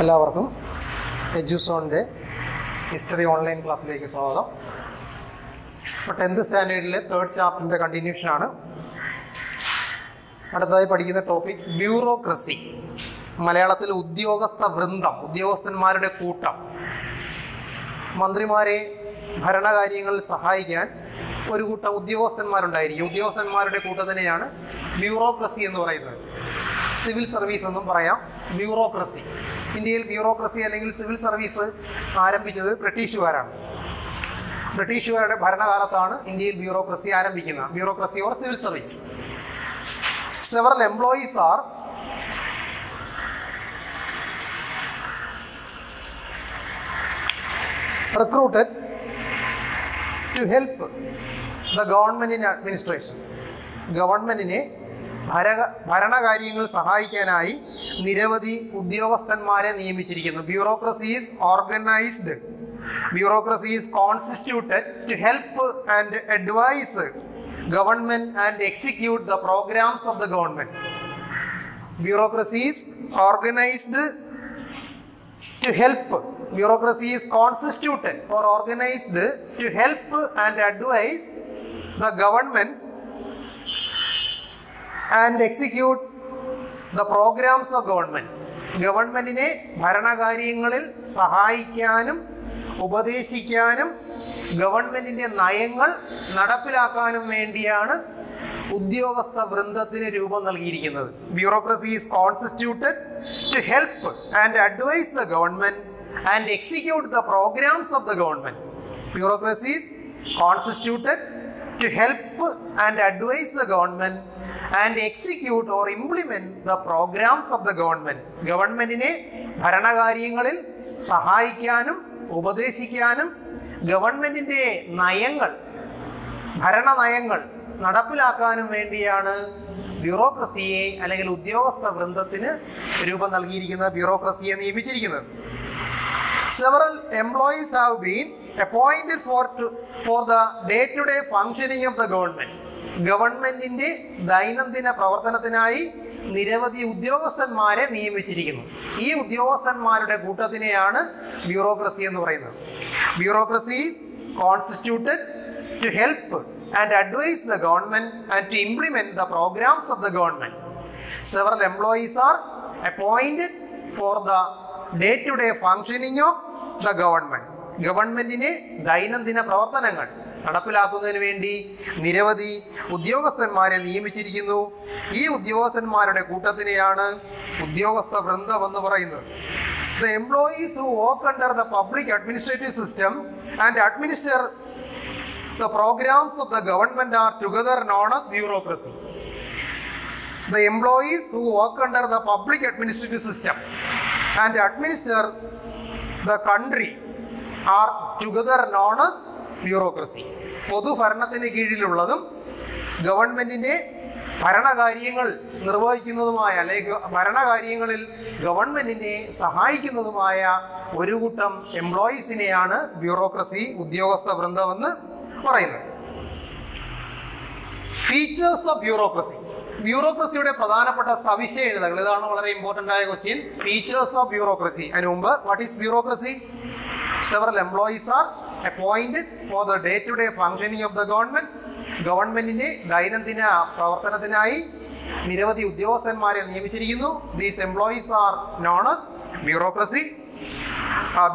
എല്ലാവർക്കും എഡ്യൂസോണിൻ്റെ history online ക്ലാസ്സിലേക്ക് സ്വാഗതം. ഇപ്പോൾ 10th സ്റ്റാൻഡേർഡിലെ 3rd ചാപ്റ്ററിൻ്റെ കണ്ടിന്യൂഷനാണ്. അടുത്തതായി പഠിക്കുന്ന ടോപ്പിക് ബ്യൂറോക്രസി. മലയാളത്തിൽ ഉദ്യോഗസ്ഥ വൃന്ദം, ഉദ്യോഗസ്ഥന്മാരുടെ കൂട്ടം. മന്ത്രിമാരെ ഭരണകാര്യങ്ങളിൽ സഹായിക്കാൻ ഒരു കൂട്ടം ഉദ്യോഗസ്ഥന്മാരുണ്ടായിരിക്കും. ഉദ്യോഗസ്ഥന്മാരുടെ കൂട്ടത്തിനെയാണ് ബ്യൂറോക്രസി എന്ന് പറയുന്നത്. സിവിൽ സർവീസ് എന്നും പറയാം, ബ്യൂറോക്രസി. ഇന്ത്യയിൽ ബ്യൂറോക്രസി അല്ലെങ്കിൽ സിവിൽ സർവീസ് ആരംഭിച്ചത് ബ്രിട്ടീഷുകാരാണ്. ബ്രിട്ടീഷുകാരുടെ ഭരണകാലത്താണ് ഇന്ത്യയിൽ ബ്യൂറോക്രസി ആരംഭിക്കുന്നത്. Bureaucracy or civil service. Several employees R recruited to help the government in administration. ഗവൺമെൻറ്റിനെ ഭരണകാര്യങ്ങൾ സഹായിക്കാനായി നിരവധി ഉദ്യോഗസ്ഥന്മാരെ നിയമിച്ചിരിക്കുന്നു. Bureaucracy is organised, bureaucracy is constituted to help and advise government and execute the programmes of the government. Bureaucracy is organised to help. Bureaucracy is constituted or organized to help and advise the government and execute the programs of government. ഗവൺമെൻറ്റിനെ ഭരണകാര്യങ്ങളിൽ സഹായിക്കാനും ഉപദേശിക്കാനും ഗവൺമെൻറ്റിൻ്റെ നയങ്ങൾ നടപ്പിലാക്കാനും വേണ്ടിയാണ് ഉദ്യോഗസ്ഥ വൃന്ദത്തിന് രൂപം നൽകിയിരിക്കുന്നത്. Bureaucracy is constituted to help and advise the government and execute the programs of the government. Bureaucracy is constituted to help and advise the government and execute or implement the programs of the government. ഗവൺമെൻറ്റിനെ ഭരണകാര്യങ്ങളിൽ സഹായിക്കാനും ഉപദേശിക്കാനും ഗവൺമെൻറ്റിൻ്റെ നയങ്ങൾ, ഭരണനയങ്ങൾ നടപ്പിലാക്കാനും വേണ്ടിയാണ് ബ്യൂറോക്രസിയെ അല്ലെങ്കിൽ ഉദ്യോഗസ്ഥ വൃന്ദത്തിന് രൂപം നൽകിയിരിക്കുന്നത്, ബ്യൂറോക്രസിയെ നിയമിച്ചിരിക്കുന്നത്. Several employees have been appointed for the day to day functioning of the government. ഗവൺമെന്റിന്റെ ദൈനംദിന പ്രവർത്തനത്തിനായി നിരവധി ഉദ്യോഗസ്ഥന്മാരെ നിയമിച്ചിരിക്കുന്നു. ഈ ഉദ്യോഗസ്ഥന്മാരുടെ കൂട്ടത്തിനെയാണ് ബ്യൂറോക്രസി എന്ന് പറയുന്നത്. Bureaucracy is constituted to help and advise the government and to implement the programs of the government. Several employees are appointed for the day-to-day functioning of the government. ഗവൺമെൻറ്റിനെ ദൈനംദിന പ്രവർത്തനങ്ങൾ നടപ്പിലാക്കുന്നതിന് വേണ്ടി നിരവധി ഉദ്യോഗസ്ഥന്മാരെ നിയമിച്ചിരിക്കുന്നു. ഈ ഉദ്യോഗസ്ഥന്മാരുടെ കൂട്ടത്തിനെയാണ് ഉദ്യോഗസ്ഥ വൃന്ദം എന്ന് പറയുന്നത്. The employees who work under the public administrative system and administer the programs of the government are together known as bureaucracy. The employees who work under the public administrative system and administer the country are together known as bureaucracy. പൊതുഭരണത്തിന് കീഴിലുള്ളതും ഗവൺമെൻറ്റിൻ്റെ ഭരണകാര്യങ്ങൾ നിർവഹിക്കുന്നതുമായ അല്ലെങ്കിൽ ഭരണകാര്യങ്ങളിൽ ഗവൺമെൻറ്റിനെ സഹായിക്കുന്നതുമായ ഒരു കൂട്ടം എംപ്ലോയീസിനെയാണ് bureaucracy, ഉദ്യോഗസ്ഥ വൃന്ദമെന്ന് പറയുന്നത്. Features of bureaucracy. ബ്യൂറോക്രസിയുടെ പ്രധാനപ്പെട്ട സവിശേഷതകൾ ഇതാണ്. വളരെ ഇമ്പോർട്ടൻ്റ് ആയ ക്വസ്റ്റ്യൻ. ഫീച്ചേഴ്സ് ഓഫ് ബ്യൂറോക്രസി. അതിന് മുമ്പ് what is bureaucracy? Several employees are appointed for the day to day functioning of the government. ഗവൺമെന്റിന്റെ ദൈനംദിന പ്രവർത്തനത്തിനായി നിരവധി ഉദ്യോഗസ്ഥന്മാരെ നിയമിച്ചിരിക്കുന്നു. These employees are known as bureaucracy.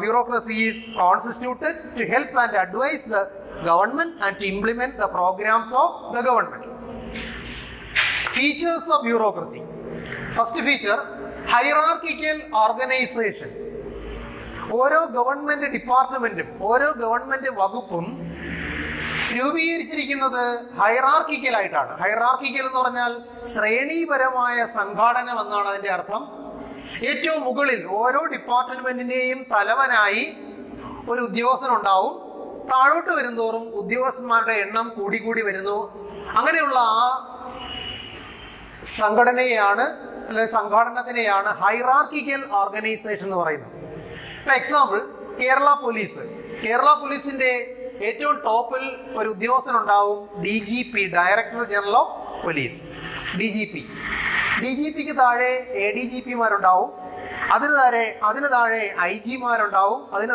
Bureaucracy is constituted to help and advise the government and to implement the programs of the government. Features of bureaucracy. First feature, hierarchical organization. ഓരോ government ഡിപ്പാർട്ട്മെൻറ്റും ഓരോ government വകുപ്പും രൂപീകരിച്ചിരിക്കുന്നത് ഹൈറാർക്കിക്കലായിട്ടാണ്. Hierarchical എന്ന് പറഞ്ഞാൽ ശ്രേണീപരമായ സംഘാടനം എന്നാണ് അതിൻ്റെ അർത്ഥം. ഏറ്റവും മുകളിൽ ഓരോ ഡിപ്പാർട്ട്മെൻറ്റിൻ്റെയും തലവനായി ഒരു ഉദ്യോഗസ്ഥനുണ്ടാവും. താഴോട്ട് വരുന്തോറും ഉദ്യോഗസ്ഥന്മാരുടെ എണ്ണം കൂടി വരുന്നു. അങ്ങനെയുള്ള ആ സംഘടനയാണ് അല്ലെങ്കിൽ സംഘാടനത്തിനെയാണ് ഹൈറാർക്കിക്കൽ ഓർഗനൈസേഷൻ എന്ന് പറയുന്നത്. For example, Kerala police. Kerala പോലീസിൻ്റെ ഏറ്റവും ടോപ്പിൽ ഒരു ഉദ്യോഗസ്ഥനുണ്ടാവും, DGP, director general of police, DGP. DGPക്ക് താഴെ ADGPമാരുണ്ടാവും. അതിന് താഴെ IG മാരുണ്ടാവും, അതിന്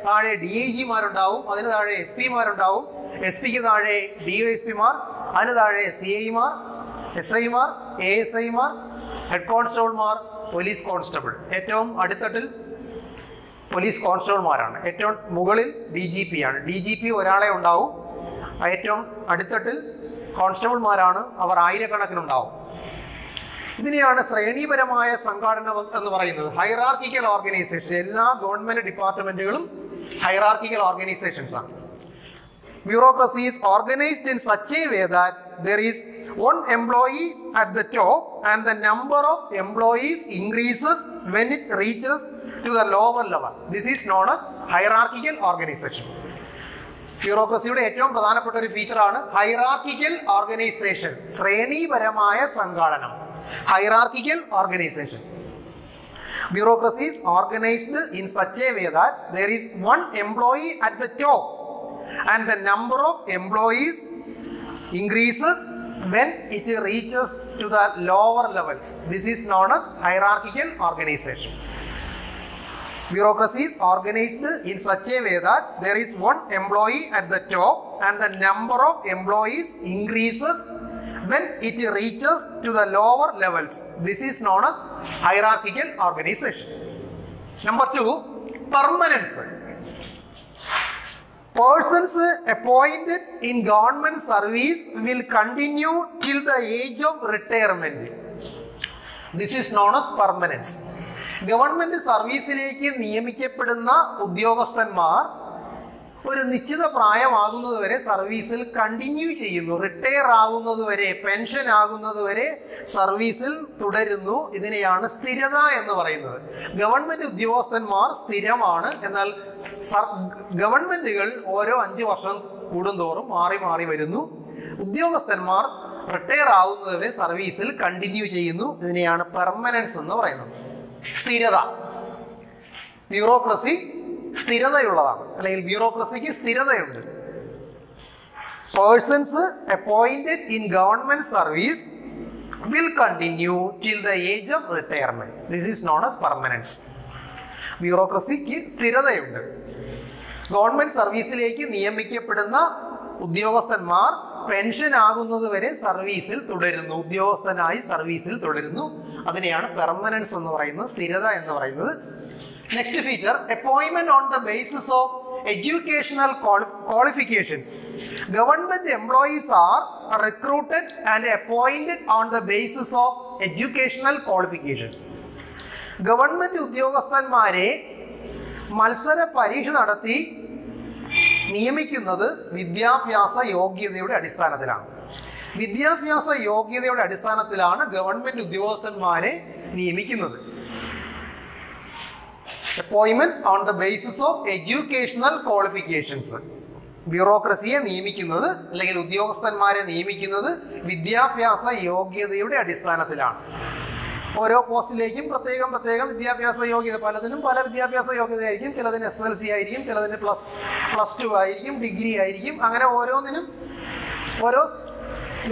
താഴെ DIG മാരുണ്ടാവും, അതിന് താഴെ SP മാരുണ്ടാവും, SP-ക്ക് താഴെ DOSP-മാർ, അതിന് താഴെ CI-മാർ, SI-മാർ, ASI-മാർ, ഹെഡ് കോൺസ്റ്റബിൾമാർ, പോലീസ് കോൺസ്റ്റബിൾ. ഏറ്റവും അടിത്തട്ടിൽ പോലീസ് കോൺസ്റ്റബിൾമാരാണ്. ഏറ്റവും മുകളിൽ DGP ആണ്. DGP ഒരാളെ ഉണ്ടാവും. ഏറ്റവും അടിത്തട്ടിൽ കോൺസ്റ്റബിൾമാരാണ്. അവർ ആയിരക്കണക്കിനുണ്ടാവും. ഇതിനെയാണ് ശ്രേണിപരമായ സംഘടന എന്ന് പറയുന്നത്. Hierarchical organisation. എല്ലാ ഗവൺമെന്റ് ഡിപ്പാർട്ട്മെന്റുകളും ഹൈറാർക്കിക്കൽ ഓർഗനൈസേഷൻസ് ആണ്. Bureaucracy is organized in such a way that there is one employee at the top and the number of employees increases when it reaches to the lower level. This is known as hierarchical organization. ബ്യൂറോക്രസിയുടെ ഏറ്റവും പ്രധാനപ്പെട്ട ഒരു ഫീച്ചറാണ് hierarchical organisation, ശ്രേണിപരമായ സംഘാടനം. Hierarchical organisation. Bureaucracy is organized in such a way that there is one employee at the top and the number of employees increases when it reaches to the lower levels. This is known as hierarchical organization. Bureaucracy is organized in such a way that there is one employee at the top and the number of employees increases when it reaches to the lower levels. This is known as hierarchical organization. Number 2, permanence. Persons appointed in government service will continue till the age of retirement. This is known as permanence. Government സർവീസിലേക്ക് നിയമിക്കപ്പെടുന്ന ഉദ്യോഗസ്ഥന്മാർ ഒരു നിശ്ചിത പ്രായമാകുന്നതുവരെ സർവീസിൽ continue ചെയ്യുന്നു. Retire ആകുന്നതുവരെ, pension ആകുന്നതുവരെ സർവീസിൽ തുടരുന്നു. ഇതിനെയാണ് സ്ഥിരത എന്ന് പറയുന്നത്. ഗവൺമെന്റ് ഉദ്യോഗസ്ഥന്മാർ സ്ഥിരമാണ്. എന്നാൽ ഗവൺമെന്റുകൾ ഓരോ 5 വർഷം കൂടുന്തോറും മാറി മാറി വരുന്നു. ഉദ്യോഗസ്ഥന്മാർ റിട്ടയർ ആകുന്നതുവരെ സർവീസിൽ കണ്ടിന്യൂ ചെയ്യുന്നു. ഇതിനെയാണ് പെർമനൻസ് എന്ന് പറയുന്നത്. സ്ഥിരത. ബ്യൂറോക്രസി സ്ഥിരതയുള്ളതാണ്, അല്ലെങ്കിൽ ബ്യൂറോക്രസിക്ക് സ്ഥിരതയുണ്ട്. Persons appointed in government service will continue till the age of retirement. This is known as permanence. ബ്യൂറോക്രസിക്ക് സ്ഥിരതയുണ്ട്. ഗവൺമെന്റ് സർവീസിലേക്ക് നിയമിക്കപ്പെടുന്ന ഉദ്യോഗസ്ഥന്മാർ പെൻഷൻ ആകുന്നത് വരെ സർവീസിൽ തുടരുന്നു, ഉദ്യോഗസ്ഥനായി സർവീസിൽ തുടരുന്നു. അതിനെയാണ് പെർമനൻസ് എന്ന് പറയുന്നത്, സ്ഥിരത എന്ന് പറയുന്നത്. Next feature, appointment on the basis of educational qualifications. Government employees are recruited and appointed on the basis of educational qualification. Government ഉദ്യോഗസ്ഥന്മാരെ മത്സര പരീക്ഷ നടത്തി നിയമിക്കുന്നത് വിദ്യാഭ്യാസ യോഗ്യതയുടെ അടിസ്ഥാനത്തിലാണ്. വിദ്യാഭ്യാസ യോഗ്യതയുടെ അടിസ്ഥാനത്തിലാണ് ഗവൺമെന്റ് ഉദ്യോഗസ്ഥന്മാരെ നിയമിക്കുന്നത്. Appointment on the basis of educational qualifications. ബ്യൂറോക്രസിയെ നിയമിക്കുന്നത്, അല്ലെങ്കിൽ ഉദ്യോഗസ്ഥന്മാരെ നിയമിക്കുന്നത് വിദ്യാഭ്യാസ യോഗ്യതയുടെ അടിസ്ഥാനത്തിലാണ്. ഓരോ പോസ്റ്റിലേക്കും പ്രത്യേകം വിദ്യാഭ്യാസ യോഗ്യത, പലതിനും പല വിദ്യാഭ്യാസ യോഗ്യതയായിരിക്കും. ചിലതിന് SSLC ആയിരിക്കും, ചിലതിന് പ്ലസ് 2 ആയിരിക്കും, ഡിഗ്രി ആയിരിക്കും. അങ്ങനെ ഓരോന്നിനും ഓരോ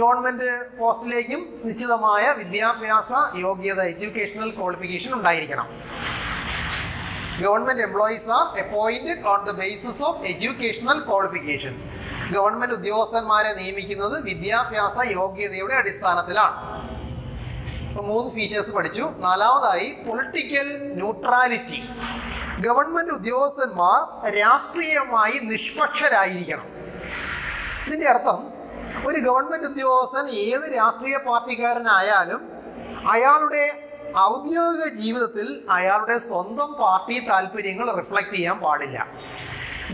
ഗവൺമെന്റ് പോസ്റ്റിലേക്കും നിശ്ചിതമായ വിദ്യാഭ്യാസ യോഗ്യത, എഡ്യൂക്കേഷണൽ ക്വാളിഫിക്കേഷൻ ഉണ്ടായിരിക്കണം. Government employees are appointed on the basis of educational qualifications. Government ഉദ്യോഗസ്ഥന്മാരെ നിയമിക്കുന്നത് വിദ്യാഭ്യാസ യോഗ്യതയുടെ അടിസ്ഥാനത്തിലാണ്. 3 ഫീച്ചേഴ്സ് പഠിച്ചു. 4ാമതായി പൊളിറ്റിക്കൽ ന്യൂട്രാലിറ്റി. ഗവൺമെന്റ് ഉദ്യോഗസ്ഥന്മാർ രാഷ്ട്രീയമായി നിഷ്പക്ഷരായിരിക്കണം. ഇതിന്റെ അർത്ഥം, ഒരു ഗവൺമെന്റ് ഉദ്യോഗസ്ഥൻ ഏത് രാഷ്ട്രീയ പാർട്ടിക്കാരനായാലും അയാളുടെ ഔദ്യോഗിക ജീവിതത്തിൽ അയാളുടെ സ്വന്തം പാർട്ടി താല്പര്യങ്ങൾ റിഫ്ലക്ട് ചെയ്യാൻ പാടില്ല.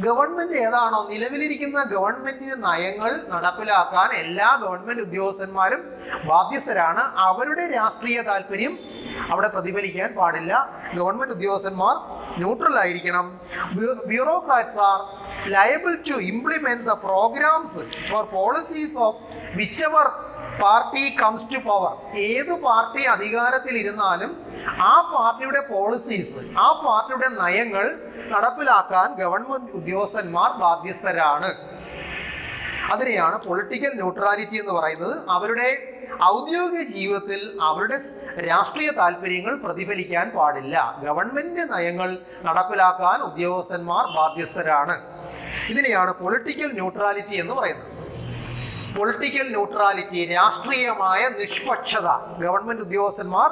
ഗവൺമെന്റ് ഏതാണോ, നിലവിലിരിക്കുന്ന ഗവൺമെന്റിന്റെ നയങ്ങൾ നടപ്പിലാക്കാൻ എല്ലാ ഗവൺമെന്റ് ഉദ്യോഗസ്ഥന്മാരും ബാധ്യസ്ഥരാണ്. അവരുടെ രാഷ്ട്രീയ താല്പര്യം അവിടെ പ്രതിഫലിക്കാൻ പാടില്ല. ഗവൺമെന്റ് ഉദ്യോഗസ്ഥന്മാർ ന്യൂട്രൽ ആയിരിക്കണം. Bureaucrats are liable to implement the programs or policies of whichever party comes to power. ഏതു പാർട്ടി അധികാരത്തിൽ ഇരുന്നാലും ആ പാർട്ടിയുടെ പോളിസീസ്, ആ പാർട്ടിയുടെ നയങ്ങൾ നടപ്പിലാക്കാൻ ഗവൺമെന്റ് ഉദ്യോഗസ്ഥന്മാർ ബാധ്യസ്ഥരാണ്. അതിനെയാണ് പൊളിറ്റിക്കൽ ന്യൂട്രാലിറ്റി എന്ന് പറയുന്നത്. അവരുടെ ഔദ്യോഗിക ജീവിതത്തിൽ അവരുടെ രാഷ്ട്രീയ താല്പര്യങ്ങൾ പ്രതിഫലിക്കാൻ പാടില്ല. ഗവൺമെന്റ് നയങ്ങൾ നടപ്പിലാക്കാൻ ഉദ്യോഗസ്ഥന്മാർ ബാധ്യസ്ഥരാണ്. ഇതിനെയാണ് പൊളിറ്റിക്കൽ ന്യൂട്രാലിറ്റി എന്ന് പറയുന്നത്. പൊളിറ്റിക്കൽ ന്യൂട്രാലിറ്റി, രാഷ്ട്രീയമായ നിഷ്പക്ഷത. ഗവൺമെന്റ് ഉദ്യോഗസ്ഥന്മാർ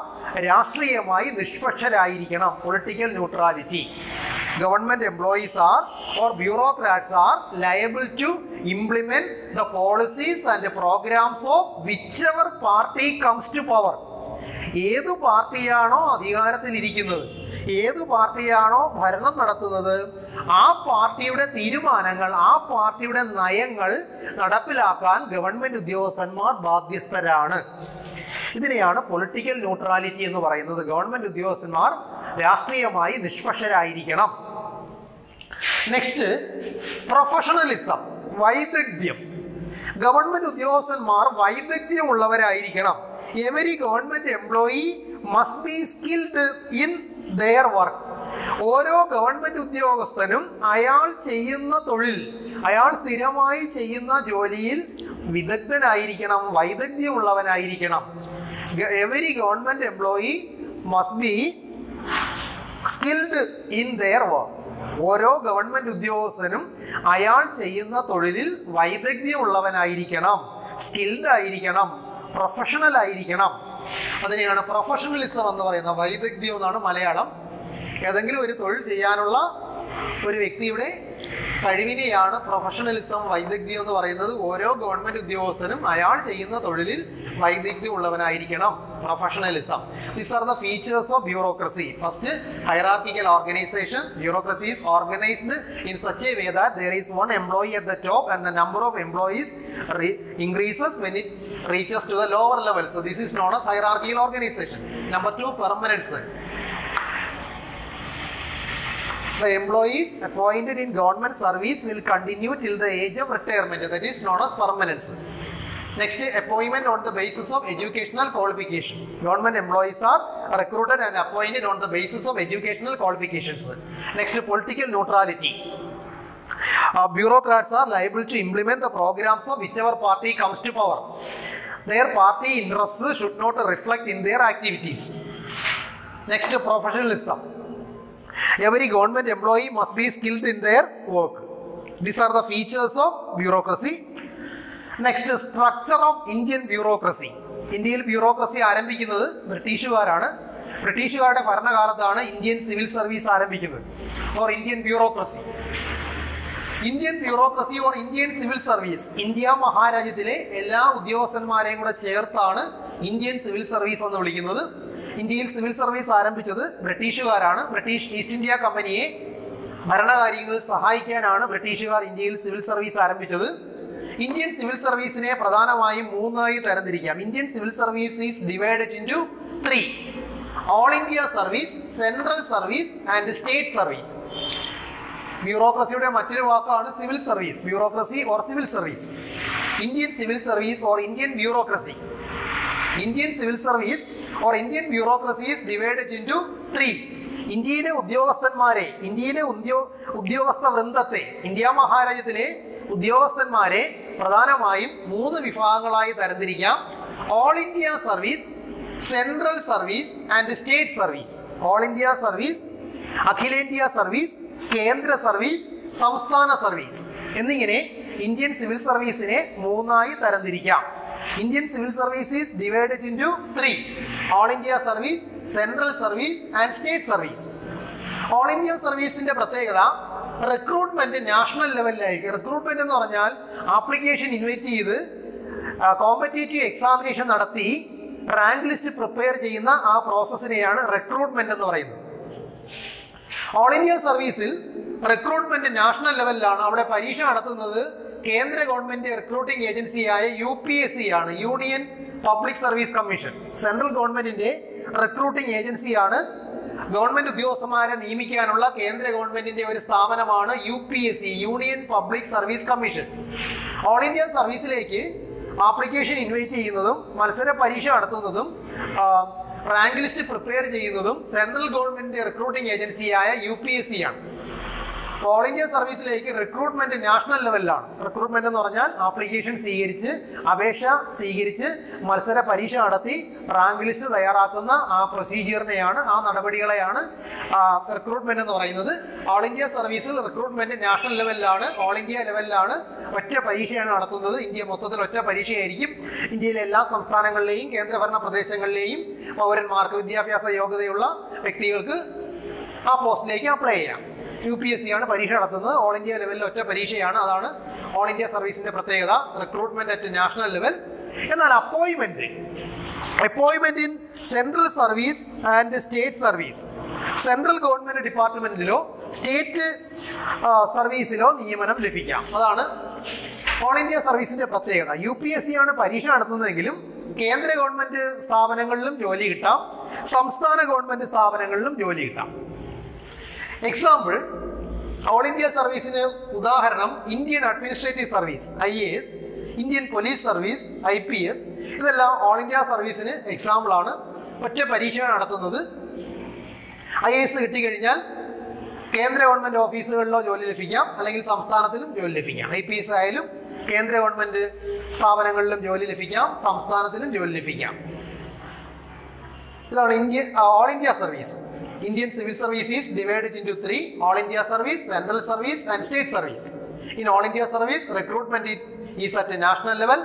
രാഷ്ട്രീയമായി നിഷ്പക്ഷരായിരിക്കണം. Political neutrality. Government employees are or bureaucrats are liable to implement the policies and the programs of whichever party comes to power. ഏതു പാർട്ടിയാണോ അധികാരത്തിലിരിക്കുന്നത്, ഏതു പാർട്ടിയാണോ ഭരണം നടത്തുന്നത്, ആ പാർട്ടിയുടെ തീരുമാനങ്ങൾ, ആ പാർട്ടിയുടെ നയങ്ങൾ നടപ്പിലാക്കാൻ ഗവൺമെന്റ് ഉദ്യോഗസ്ഥന്മാർ ബാധ്യസ്ഥരാണ്. ഇതിനെയാണ് പൊളിറ്റിക്കൽ ന്യൂട്രാലിറ്റി എന്ന് പറയുന്നത്. ഗവൺമെന്റ് ഉദ്യോഗസ്ഥന്മാർ രാഷ്ട്രീയമായി നിഷ്പക്ഷരായിരിക്കണം. നെക്സ്റ്റ്, പ്രൊഫഷണലിസം, വൈദഗ്ധ്യം. ഗവൺമെന്റ് ഉദ്യോഗസ്ഥന്മാർ വൈദഗ്ധ്യമുള്ളവരായിരിക്കണം. Every government employee must be skilled in their work. ഓരോ ഗവൺമെന്റ് ഉദ്യോഗസ്ഥനും അയാൾ ചെയ്യുന്ന തൊഴിൽ, അയാൾ സ്ഥിരമായി ചെയ്യുന്ന ജോലിയിൽ വിദഗ്ധനായിരിക്കണം, വൈദഗ്ധ്യമുള്ളവനായിരിക്കണം. Every government employee must be skilled in their work. ഓരോ ഗവൺമെന്റ് ഉദ്യോഗസ്ഥനും അയാൾ ചെയ്യുന്ന തൊഴിലിൽ വൈദഗ്ധ്യമുള്ളവനായിരിക്കണം, സ്കിൽഡ് ആയിരിക്കണം, പ്രൊഫഷണൽ ആയിരിക്കണം. അതിനെയാണ് പ്രൊഫഷണലിസം എന്ന് പറയുന്നത്. വൈദഗ്ധ്യം എന്നാണ് മലയാളം. ഏതെങ്കിലും ഒരു തൊഴിൽ ചെയ്യാനുള്ള ഒരു വ്യക്തിയുടെ കഴിവിനെയാണ് പ്രൊഫഷണലിസം, വൈദഗ്ധ്യം എന്ന് പറയുന്നത്. ഓരോ ഗവൺമെന്റ് ഉദ്യോഗസ്ഥനും അയാൾ ചെയ്യുന്ന തൊഴിലിൽ വൈദഗ്ധ്യം ഉള്ളവനായിരിക്കണം. Professionalism. These are the features of bureaucracy. First, hierarchical organization. Bureaucracy is organized in such a way that there is one employee at the top and the number of employees increases when it reaches to the lower level. So this is known as hierarchical organization. Number 2, permanence. The employees appointed in government service will continue till the age of retirement. That is known as permanence. Next, appointment on the basis of educational qualification. Government employees are recruited and appointed on the basis of educational qualifications. Next, political neutrality. Bureaucrats are liable to implement the programs of whichever party comes to power. Their party interests should not reflect in their activities. Next, professionalism. Every government employee must be skilled in their work. These are the features of bureaucracy. Next, structure of Indian bureaucracy. ഇന്ത്യയിൽ bureaucracy ആരംഭിക്കുന്നത് ബ്രിട്ടീഷുകാരാണ്. ബ്രിട്ടീഷുകാരുടെ ഭരണകാലത്താണ് Indian civil service ആരംഭിക്കുന്നത്. Or Indian bureaucracy. Indian bureaucracy or Indian civil service, India മഹാരാജ്യത്തിലെ എല്ലാ ഉദ്യോഗസ്ഥന്മാരെയും കൂടെ ചേർത്താണ് ഇന്ത്യൻ സിവിൽ സർവീസ് എന്ന് വിളിക്കുന്നത്. ഇന്ത്യയിൽ സിവിൽ സർവീസ് ആരംഭിച്ചത് ബ്രിട്ടീഷുകാരാണ്. ബ്രിട്ടീഷ് ഈസ്റ്റ് ഇന്ത്യ കമ്പനിയെ ഭരണകാര്യങ്ങളിൽ സഹായിക്കാനാണ് ബ്രിട്ടീഷുകാർ ഇന്ത്യയിൽ സിവിൽ സർവീസ് ആരംഭിച്ചത്. ഇന്ത്യൻ സിവിൽ സർവീസിനെ പ്രധാനമായും മൂന്നായി തരംതിരിക്കാം. Indian civil service is divided into 3: all India service, central service and state service. ബ്യൂറോക്രസിയുടെ മറ്റൊരു വാക്കാണ് civil service. Bureaucracy or civil service. Indian civil service or Indian bureaucracy. Indian civil service or Indian bureaucracy is divided into 3. ഇന്ത്യയിലെ ഉദ്യോഗസ്ഥന്മാരെ, ഇന്ത്യയിലെ ഉദ്യോഗസ്ഥ വൃന്ദത്തെ, India മഹാരാജ്യത്തിലെ ഉദ്യോഗസ്ഥന്മാരെ പ്രധാനമായും 3 വിഭാഗങ്ങളായി തരംതിരിക്കാം. All India service, central service and state service. All India service, അഖിലേന്ത്യാ service, കേന്ദ്ര സർവീസ്, സംസ്ഥാന സർവീസ് എന്നിങ്ങനെ ഇന്ത്യൻ സിവിൽ സർവീസിനെ 3ആയി തരംതിരിക്കാം. Indian civil service is divided into 3: all India service, central service and state service. All India സർവീസിന്റെ പ്രത്യേകത recruitment national ലെവലിലായിരിക്കും. റിക്രൂട്ട്മെന്റ് എന്ന് പറഞ്ഞാൽ ആപ്ലിക്കേഷൻ ഇൻവൈറ്റ് ചെയ്ത് കോമ്പറ്റേറ്റീവ് എക്സാമിനേഷൻ നടത്തി റാങ്ക് ലിസ്റ്റ് പ്രിപ്പയർ ചെയ്യുന്ന ആ പ്രോസസ്സിനെയാണ് റിക്രൂട്ട്മെന്റ് എന്ന് പറയുന്നത്. ഓൾ ഇന്ത്യ സർവീസിൽ റിക്രൂട്ട്മെന്റ് നാഷണൽ ലെവലിലാണ്. അവിടെ പരീക്ഷ നടത്തുന്നത് കേന്ദ്ര ഗവൺമെന്റ് റിക്രൂട്ടിംഗ് ഏജൻസിയായ UPSC ആണ്, union public service commission. Central ഗവൺമെന്റിന്റെ റിക്രൂട്ടിംഗ് ഏജൻസിയാണ്. ഗവൺമെന്റ് ഉദ്യോഗസ്ഥന്മാരെ നിയമിക്കാനുള്ള കേന്ദ്ര ഗവൺമെന്റിന്റെ ഒരു സ്ഥാപനമാണ് UPSC, union public service commission. All India സർവീസിലേക്ക് ആപ്ലിക്കേഷൻ ഇൻവൈറ്റ് ചെയ്യുന്നതും മത്സര പരീക്ഷ നടത്തുന്നതും റാങ്ക് ലിസ്റ്റ് പ്രിപ്പയർ ചെയ്യുന്നതും സെൻട്രൽ ഗവൺമെന്റ് റിക്രൂട്ടിംഗ് ഏജൻസിയായ UPSC ആണ്. ഓൾ ഇന്ത്യ സർവീസിലേക്ക് റിക്രൂട്ട്മെന്റ് നാഷണൽ ലെവലിലാണ്. റിക്രൂട്ട്മെന്റ് എന്ന് പറഞ്ഞാൽ ആപ്ലിക്കേഷൻ സ്വീകരിച്ച്, അപേക്ഷ സ്വീകരിച്ച്, മത്സര പരീക്ഷ നടത്തി റാങ്ക് ലിസ്റ്റ് തയ്യാറാക്കുന്ന ആ പ്രൊസീജിയറിനെയാണ്, ആ നടപടികളെയാണ് റിക്രൂട്ട്മെന്റ് എന്ന് പറയുന്നത്. ഓൾ ഇന്ത്യ സർവീസിൽ റിക്രൂട്ട്മെന്റ് നാഷണൽ ലെവലിലാണ്, ഓൾ ഇന്ത്യ ലെവലിലാണ്. ഒറ്റ പരീക്ഷയാണ് നടത്തുന്നത്. ഇന്ത്യ മൊത്തത്തിൽ ഒറ്റ പരീക്ഷയായിരിക്കും. ഇന്ത്യയിലെ എല്ലാ സംസ്ഥാനങ്ങളിലെയും കേന്ദ്രഭരണ പ്രദേശങ്ങളിലെയും പൗരന്മാർക്ക്, വിദ്യാഭ്യാസ യോഗ്യതയുള്ള വ്യക്തികൾക്ക് ആ പോസ്റ്റിലേക്ക് അപ്ലൈ ചെയ്യാം. UPSC ആണ് പരീക്ഷ നടത്തുന്നത്. ഓൾ ഇന്ത്യ ലെവലിൽ ഒറ്റ പരീക്ഷയാണ്. അതാണ് ഓൾ ഇന്ത്യ സർവീസിന്റെ പ്രത്യേകത, റിക്രൂട്ട്മെന്റ് അറ്റ് നാഷണൽ ലെവൽ. എന്നാൽ appointment in central service and state service, central government ഡിപ്പാർട്ട്മെന്റിലോ സ്റ്റേറ്റ് സർവീസിലോ നിയമനം ലഭിക്കാം. അതാണ് ഓൾ ഇന്ത്യ സർവീസിന്റെ പ്രത്യേകത. UPSC ആണ് പരീക്ഷ നടത്തുന്നതെങ്കിലും കേന്ദ്ര ഗവൺമെന്റ് സ്ഥാപനങ്ങളിലും ജോലി കിട്ടാം, സംസ്ഥാന ഗവൺമെന്റ് സ്ഥാപനങ്ങളിലും ജോലി കിട്ടാം. എക്സാമ്പിൾ, ഓൾ ഇന്ത്യ സർവീസിന് ഉദാഹരണം Indian administrative service IAS, Indian police service IPS. ഇതെല്ലാം ഓൾ ഇന്ത്യ സർവീസിന് എക്സാമ്പിൾ ആണ്. ഒറ്റ പരീക്ഷ നടത്തുന്നത്. IAS കിട്ടിക്കഴിഞ്ഞാൽ കേന്ദ്ര ഗവൺമെന്റ് ഓഫീസുകളിലോ ജോലി ലഭിക്കാം, അല്ലെങ്കിൽ സംസ്ഥാനത്തിലും ജോലി ലഭിക്കാം. IPS ആയാലും കേന്ദ്ര ഗവൺമെന്റ് സ്ഥാപനങ്ങളിലും ജോലി ലഭിക്കാം, സംസ്ഥാനത്തിലും ജോലി ലഭിക്കാം. ഇതാണ് all India service. Indian civil service is divided into 3: All India service, central service and state service. In All India service, recruitment is at a national level.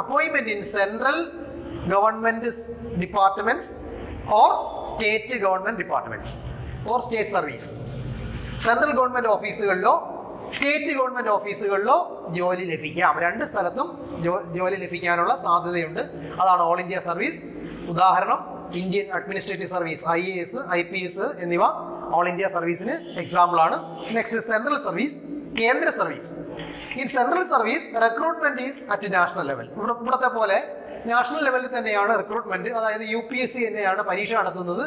Appointment in central government departments or state government departments or state service. Central government ഓഫീസുകളിലോ state government ഓഫീസുകളിലോ ജോലി ലഭിക്കാം. രണ്ട് സ്ഥലത്തും ജോലി ലഭിക്കാനുള്ള സാധ്യതയുണ്ട്. അതാണ് ഓൾ ഇന്ത്യ സർവീസ്. ഉദാഹരണം Indian administrative service IAS, IPS എന്നിവ ഓൾ ഇന്ത്യ സർവീസിന് എക്സാമ്പിൾ ആണ്. നെക്സ്റ്റ് സെൻട്രൽ സർവീസ്, കേന്ദ്ര service. In central service recruitment is at national level. ഇവിടത്തെ പോലെ നാഷണൽ ലെവലിൽ തന്നെയാണ് റിക്രൂട്ട്മെന്റ്. അതായത് UPSC തന്നെയാണ് പരീക്ഷ നടത്തുന്നത്.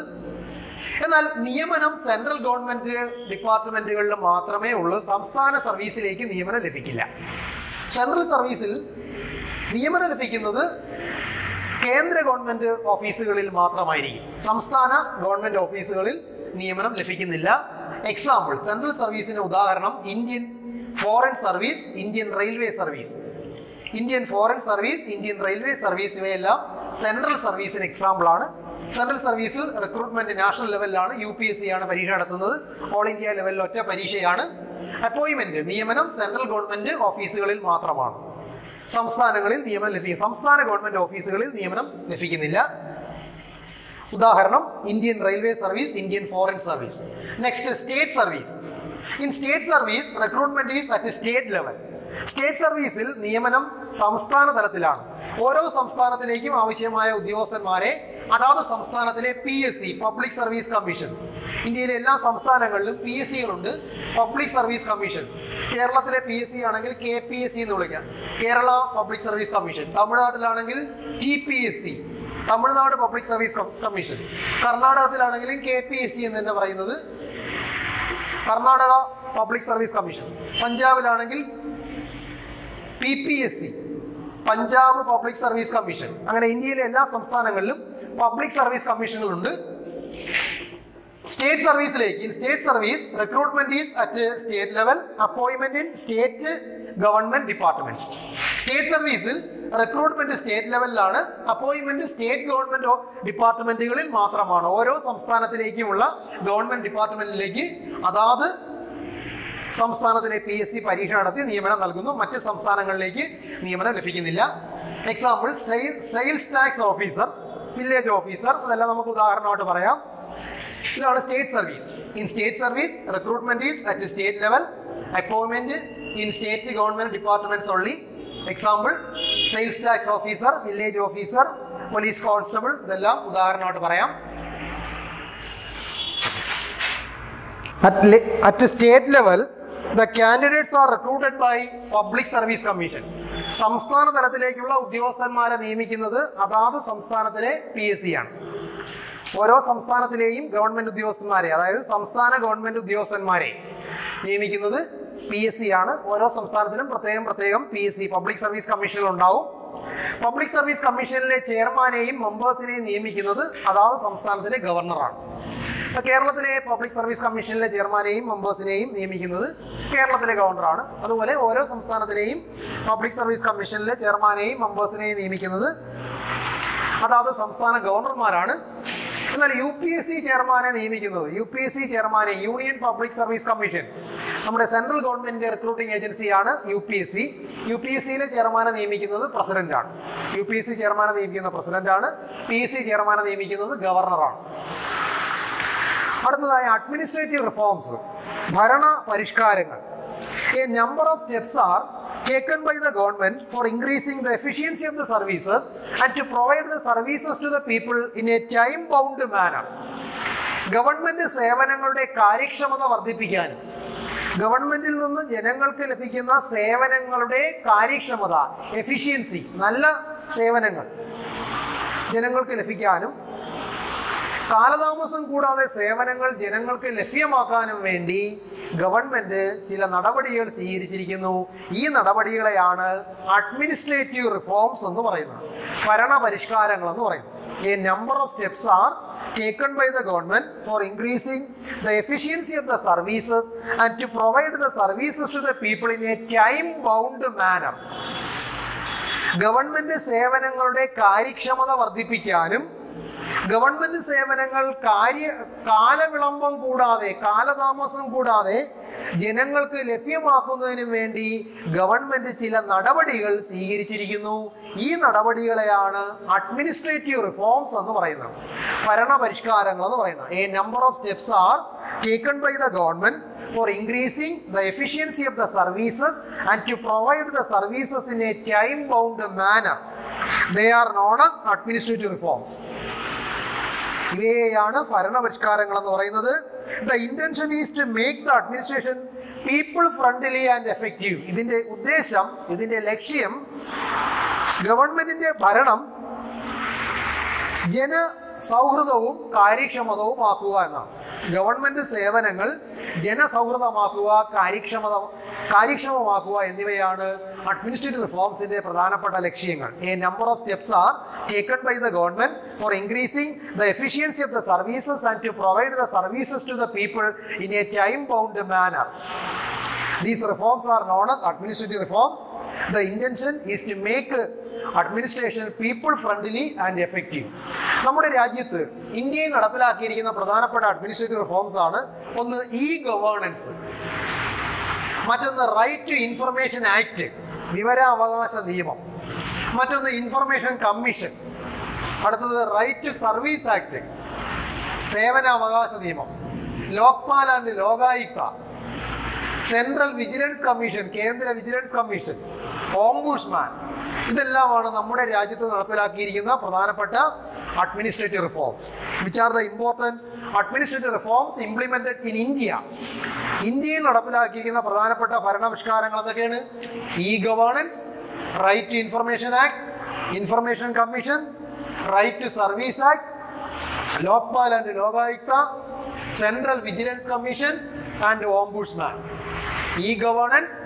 എന്നാൽ നിയമനം സെൻട്രൽ ഗവൺമെന്റ് ഡിപ്പാർട്ട്മെന്റുകളിൽ മാത്രമേ ഉള്ളൂ. സംസ്ഥാന സർവീസിലേക്ക് നിയമനം ലഭിക്കില്ല. സെൻട്രൽ സർവീസിൽ നിയമനം ലഭിക്കുന്നത് കേന്ദ്ര ഗവൺമെന്റ് ഓഫീസുകളിൽ മാത്രമായിരിക്കും. സംസ്ഥാന ഗവൺമെന്റ് ഓഫീസുകളിൽ നിയമനം ലഭിക്കുന്നില്ല. എക്സാമ്പിൾ, സെൻട്രൽ സർവീസിന് ഉദാഹരണം Indian foreign service, Indian railway service. Indian foreign service, Indian railway service ഇവയെല്ലാം സെൻട്രൽ സർവീസിന് എക്സാമ്പിൾ ആണ്. സെൻട്രൽ സർവീസിൽ റിക്രൂട്ട്മെന്റ് നാഷണൽ ലെവലിലാണ്. UPSC ആണ് പരീക്ഷ നടത്തുന്നത്. ഓൾ ഇന്ത്യ ലെവലിൽ ഒറ്റ പരീക്ഷയാണ്. അപ്പോയിന്റ്മെന്റ്, നിയമനം സെൻട്രൽ ഗവൺമെന്റ് ഓഫീസുകളിൽ മാത്രമാണ്. സംസ്ഥാനങ്ങളിൽ നിയമനം ലഭിക്കും. സംസ്ഥാന ഗവൺമെന്റ് ഓഫീസുകളിൽ നിയമനം ലഭിക്കുന്നില്ല. ഉദാഹരണം Indian railway service, Indian foreign service. Next state service. In state service recruitment is at state level. State സർവീസിൽ നിയമനം സംസ്ഥാന തലത്തിലാണ്. ഓരോ സംസ്ഥാനത്തിലേക്കും ആവശ്യമായ ഉദ്യോഗസ്ഥന്മാരെ അതാത് സംസ്ഥാനത്തിലെ PSC, പബ്ലിക് സർവീസ് കമ്മീഷൻ. ഇന്ത്യയിലെ എല്ലാ സംസ്ഥാനങ്ങളിലും PSCകളുണ്ട്, പബ്ലിക് സർവീസ് കമ്മീഷൻ. കേരളത്തിലെ PSC ആണെങ്കിൽ KPSC എന്ന് വിളിക്കാം, കേരള പബ്ലിക് സർവീസ് കമ്മീഷൻ. തമിഴ്നാട്ടിലാണെങ്കിൽ TPSC, Tamil Nadu public service commission. കർണാടകത്തിലാണെങ്കിലും KPSC എന്ന് തന്നെ പറയുന്നത്, കർണാടക പബ്ലിക് സർവീസ് കമ്മീഷൻ. പഞ്ചാബിലാണെങ്കിൽ PPSC, Punjab public service commission. അങ്ങനെ ഇന്ത്യയിലെ എല്ലാ സംസ്ഥാനങ്ങളിലും പബ്ലിക് സർവീസ് കമ്മീഷനുകളുണ്ട്. സ്റ്റേറ്റ് സർവീസിലേക്ക്, in state service recruitment is at state level. Appointment in state government departments. State സർവീസിൽ റിക്രൂട്ട്മെന്റ് സ്റ്റേറ്റ് ലെവലിലാണ്. അപ്പോയിന്റ്മെന്റ് സ്റ്റേറ്റ് ഗവൺമെന്റ് ഡിപ്പാർട്ട്മെന്റുകളിൽ മാത്രമാണ്. ഓരോ സംസ്ഥാനത്തിലേക്കുമുള്ള ഗവൺമെന്റ് ഡിപ്പാർട്ട്മെന്റിലേക്ക് അതാത് സംസ്ഥാനത്തിലെ PSC പരീക്ഷ നടത്തി നിയമനം നൽകുന്നു. മറ്റ് സംസ്ഥാനങ്ങളിലേക്ക് നിയമനം ലഭിക്കുന്നില്ല. Example, sales tax officer, village officer. ഇതെല്ലാം നമുക്ക് ഉദാഹരണമായിട്ട് പറയാം. ഇതാണ് state service. In state service recruitment is at state level. Appointment in state government departments only. Example, sales tax officer, village officer, police constable. ഇതെല്ലാം ഉദാഹരണമായിട്ട് പറയാം. At state level, the candidates are recruited by Public Service Commission. സംസ്ഥാന തലത്തിലേക്കുള്ള ഉദ്യോഗസ്ഥന്മാരെ നിയമിക്കുന്നത് അതാത് സംസ്ഥാനത്തിലെ PSC ആണ്. ഓരോ സംസ്ഥാനത്തിലെയും ഗവൺമെന്റ് ഉദ്യോഗസ്ഥന്മാരെ, അതായത് സംസ്ഥാന ഗവൺമെന്റ് ഉദ്യോഗസ്ഥന്മാരെ നിയമിക്കുന്നത് PSC ആണ്. ഓരോ സംസ്ഥാനത്തിനും പ്രത്യേകം PSC പബ്ലിക് സർവീസ് കമ്മീഷനുകൾ ഉണ്ടാവും. പബ്ലിക് സർവീസ് കമ്മീഷനിലെ ചെയർമാനെയും മെമ്പേഴ്സിനെയും നിയമിക്കുന്നത് അതാത് സംസ്ഥാനത്തിലെ ഗവർണറാണ്. കേരളത്തിലെ പബ്ലിക് സർവീസ് കമ്മീഷനിലെ ചെയർമാനെയും മെമ്പേഴ്സിനെയും നിയമിക്കുന്നത് കേരളത്തിലെ ഗവർണറാണ്. അതുപോലെ ഓരോ സംസ്ഥാനത്തിലെയും പബ്ലിക് സർവീസ് കമ്മീഷനിലെ ചെയർമാനെയും മെമ്പേഴ്സിനെയും നിയമിക്കുന്നത് അതാത് സംസ്ഥാന ഗവർണർമാരാണ്. എന്നാൽ UPSC ചെയർമാനെ നിയമിക്കുന്നത്, UPSC ചെയർമാനെ യൂണിയൻ പബ്ലിക് സർവീസ് കമ്മീഷൻ, നമ്മുടെ സെൻട്രൽ ഗവൺമെന്റ് റിക്രൂട്ടിംഗ് ഏജൻസിയാണ് UPSC. UPSCയിലെ ചെയർമാനെ നിയമിക്കുന്നത് പ്രസിഡന്റാണ്. UPSC ചെയർമാനെ നിയമിക്കുന്ന പ്രസിഡന്റാണ്. PSC ചെയർമാനെ നിയമിക്കുന്നത് ഗവർണറാണ്. അടുത്തതായി അഡ്മിനിസ്ട്രേറ്റീവ് റിഫോംസ്, ഭരണ പരിഷ്കാരങ്ങൾ. A number of steps are taken by the government for increasing the efficiency of the services and to provide the services to the people in a time bound manner. Government സേവനങ്ങളുടെ കാര്യക്ഷമത വർദ്ധിപ്പിക്കാനും ഗവൺമെന്റിൽ നിന്ന് ജനങ്ങൾക്ക് ലഭിക്കുന്ന സേവനങ്ങളുടെ കാര്യക്ഷമത, എഫിഷ്യൻസി, നല്ല സേവനങ്ങൾ ജനങ്ങൾക്ക് ലഭിക്കാനും കാലതാമസം കൂടാതെ സേവനങ്ങൾ ജനങ്ങൾക്ക് ലഭ്യമാക്കാനും വേണ്ടി ഗവൺമെന്റ് ചില നടപടികൾ സ്വീകരിച്ചിരിക്കുന്നു. ഈ നടപടികളെയാണ് അഡ്മിനിസ്ട്രേറ്റീവ് റിഫോംസ് എന്ന് പറയുന്നത്, ഭരണ പരിഷ്കാരങ്ങൾ എന്ന് പറയുന്നത്. A number of steps are taken by the government for increasing the efficiency of the services and to provide the services to the people in a time bound manner. Government സേവനങ്ങളുടെ കാര്യക്ഷമത വർദ്ധിപ്പിക്കാനും government സേവനങ്ങൾ കാലവിളംബം കൂടാതെ, കാലതാമസം കൂടാതെ ജനങ്ങൾക്ക് ലഭ്യമാക്കുന്നതിനും വേണ്ടി government ചില നടപടികൾ സ്വീകരിച്ചിരിക്കുന്നു. ഈ നടപടികളെയാണ് അഡ്മിനിസ്ട്രേറ്റീവ് റിഫോംസ് എന്ന് പറയുന്നത്, ഭരണ പരിഷ്കാരങ്ങൾ എന്ന് പറയുന്നത്. A number of steps are taken by the government for increasing the efficiency of the services and to provide the services in a time bound manner. They are known as administrative reforms. ഇവയാണ് ഭരണപരിഷ്കാരങ്ങൾ എന്ന് പറയുന്നത്. The intention is to make the administration people friendly and effective. ഇതിന്റെ ഉദ്ദേശം, ഇതിന്റെ ലക്ഷ്യം ഗവൺമെന്റിന്റെ ഭരണം ജനസൗഹൃദവും കാര്യക്ഷമതവും ആക്കുക എന്നാണ്. ഗവൺമെന്റ് സേവനങ്ങൾ ജനസൗഹൃദമാക്കുക, കാര്യക്ഷമമാക്കുക എന്നിവയാണ് അഡ്മിനിസ്ട്രേറ്റീവ് റിഫോംസിന്റെ പ്രധാനപ്പെട്ട ലക്ഷ്യങ്ങൾ. A number of steps are taken by the government for increasing the efficiency of the services and to provide the services to the people in a time bound manner. These reforms are known as administrative reforms. The intention is to make administration people friendly and effective. നമ്മുടെ രാജ്യത്ത് ഇന്ത്യയിൽ നടപ്പിലാക്കിയിരിക്കുന്ന പ്രധാനപ്പെട്ട administrative reforms ആണ്. ഒന്ന് governance, മറ്റൊന്ന് right to information act, വിവരാവകാശ നിയമം, മറ്റൊന്ന് ഇൻഫർമേഷൻ കമ്മീഷൻ, അടുത്തത് റൈറ്റ് ടു സർവീസ് ആക്ട്, സേവനാവകാശ നിയമം, Lokpal and Lokayukta, central vigilance commission, കേന്ദ്ര വിജിലൻസ് കമ്മീഷൻ, ഓംബുഡ്സ്മാൻ. ഇതെല്ലാമാണ് നമ്മുടെ രാജ്യത്ത് നടപ്പിലാക്കിയിരിക്കുന്ന പ്രധാനപ്പെട്ട administrative reforms. Which are the important administrative reforms implemented in India. ഇന്ത്യയിൽ നടപ്പിലാക്കിയിരിക്കുന്ന പ്രധാനപ്പെട്ട ഭരണപരിഷ്കാരങ്ങൾ എന്തൊക്കെയാണ്? Governance, right to information act, information commission, right to service act, Lokpal and Lokayukta, central vigilance commission and ombudsman. Governance,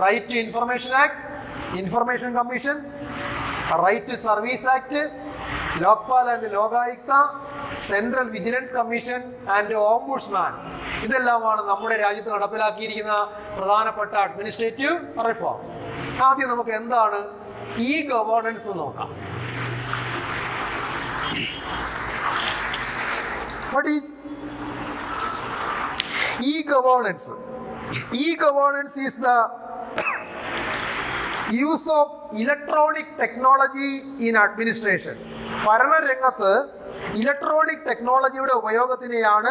right to information act, information commission, right to service act, Lokpal and Lokayukta, central vigilance commission and ombudsman. ഇതെല്ലാമാണ് നമ്മുടെ രാജ്യത്ത് നടപ്പിലാക്കിയിരിക്കുന്ന പ്രധാനപ്പെട്ട administrative reform. ആദ്യം നമുക്ക് എന്താണ് governance നോക്കാം. What is e-governance? E-governance is the use of electronic technology in administration. ഭരണരംഗത്ത് ഇലക്ട്രോണിക് ടെക്നോളജിയുടെ ഉപയോഗത്തിനെയാണ്